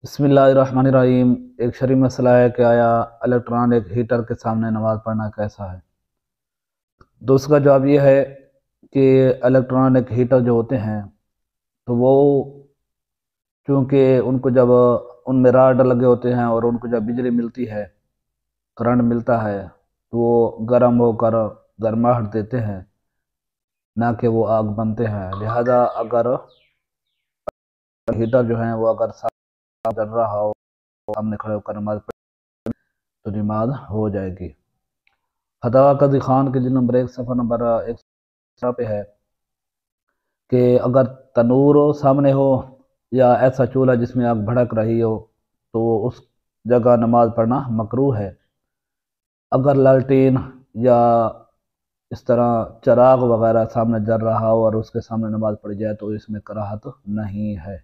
बिस्मिल्लाहिर्रहमानिर्रहीम। एक शरई मसला है कि आया इलेक्ट्रॉनिक हीटर के सामने नमाज़ पढ़ना कैसा है। तो उसका जवाब ये है कि इलेक्ट्रॉनिक हीटर जो होते हैं तो वो चूँकि उनको जब उनमें राड लगे होते हैं और उनको जब बिजली मिलती है, करंट मिलता है, तो वो गर्म होकर गर्माहट देते हैं, ना कि वो आग बनते हैं। लिहाजा अगर हीटर जो है वो अगर साफ चल रहा हो, सामने खड़े होकर नमाज तो नमाज हो जाएगी। फतवा कदी खान के जिल नंबर 1 सफ़ा नंबर 1 पे है कि अगर तनूर हो सामने हो या ऐसा चूल्हा जिसमें आग भड़क रही हो तो उस जगह नमाज पढ़ना मकरूह है। अगर लालटेन या इस तरह चराग वगैरह सामने जल रहा हो और उसके सामने नमाज पढ़ी जाए तो इसमें कराहत नहीं है।